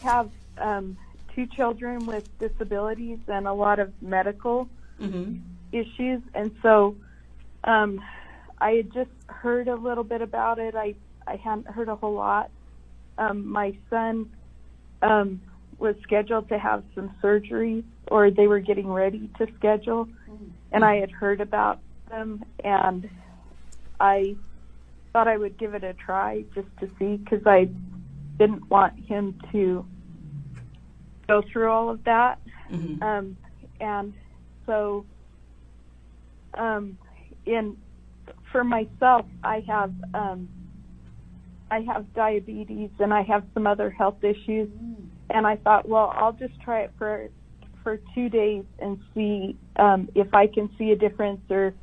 have 2 children with disabilities and a lot of medical issues, and so I had just heard a little bit about it. I hadn't heard a whole lot. My son was scheduled to have some surgery, or they were getting ready to schedule, and I had heard about them, and I thought I would give it a try just to see, because I didn't want him to go through all of that. And so for myself, I have diabetes and I have some other health issues, and I thought, well, I'll just try it for 2 days and see if I can see a difference, or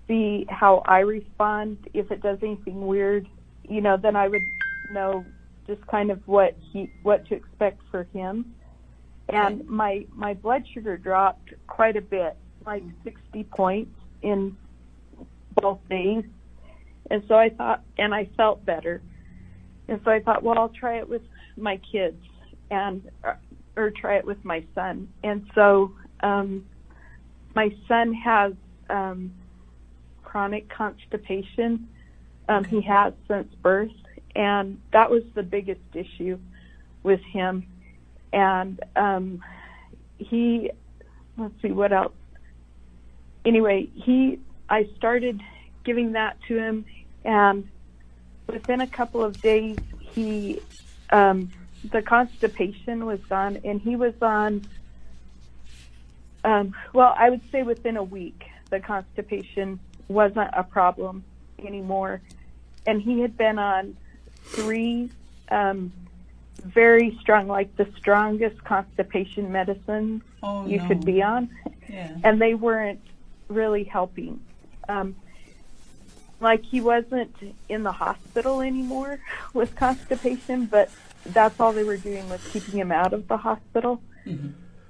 see how I respond. If it does anything weird, then I would know just kind of what to expect for him. And my blood sugar dropped quite a bit, like 60 points in both days. And so I thought, and I felt better. And so I thought, well, I'll try it with my kids, or try it with my son. And so my son has chronic constipation. He has since birth, and that was the biggest issue with him. And let's see what else. Anyway, I started giving that to him, and within a couple of days, the constipation was gone, and he was on, I would say within a week, the constipation wasn't a problem anymore. And he had been on 3 very strong, like the strongest constipation medicines you could be on. Yeah. And they weren't really helping. Like, he wasn't in the hospital anymore with constipation, but that's all they were doing, was keeping him out of the hospital.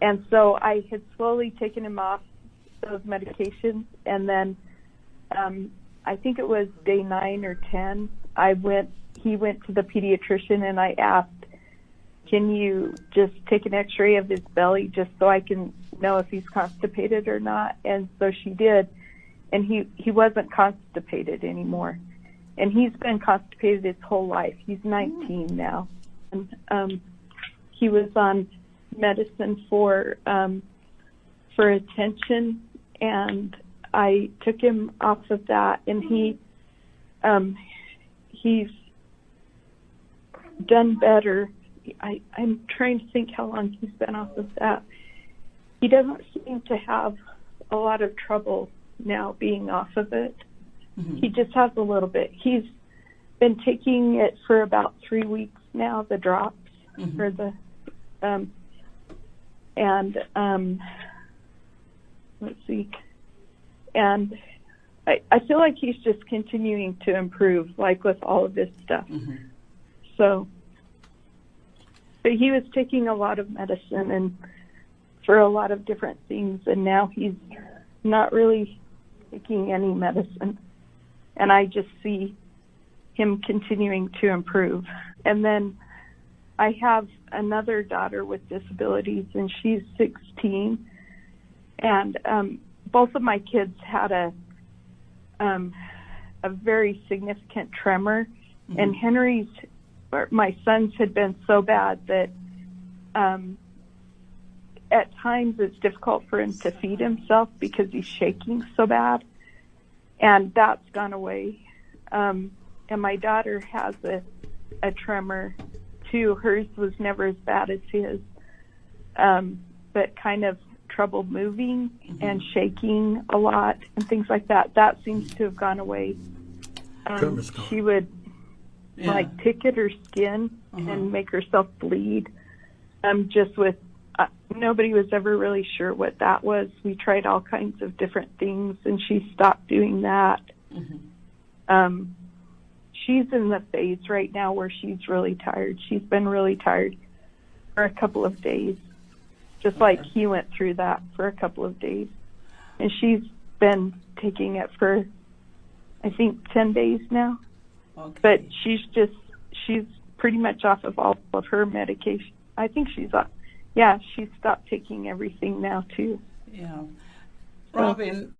And so I had slowly taken him off those medications, and then I think it was day 9 or 10, he went to the pediatrician, and I asked, can you just take an x-ray of his belly just so I can know if he's constipated or not? And so she did, and he wasn't constipated anymore. And he's been constipated his whole life. He's 19 now. And he was on medicine for attention, and I took him off of that, and he's done better. I'm trying to think how long he's been off of that. He doesn't seem to have a lot of trouble now being off of it. He just has a little bit. He's been taking it for about 3 weeks now, the drops, for the let's see. And I feel like he's just continuing to improve, like with all of this stuff. So, but he was taking a lot of medicine and for a lot of different things, and now he's not really taking any medicine. And I just see him continuing to improve. And then I have another daughter with disabilities, and she's 16. And both of my kids had a very significant tremor, and my son's had been so bad that at times it's difficult for him to feed himself because he's shaking so bad, and that's gone away. And my daughter has a tremor too. Hers was never as bad as his, but kind of trouble moving and shaking a lot and things like that. That seems to have gone away. She would like pick at her skin and make herself bleed. Just with nobody was ever really sure what that was. We tried all kinds of different things, and she stopped doing that. She's in the phase right now where she's really tired. She's been really tired for a couple of days, just like he went through that for a couple of days. And she's been taking it for, I think, 10 days now. But she's pretty much off of all of her medication. I think she's stopped taking everything now too. Yeah. So. Robin,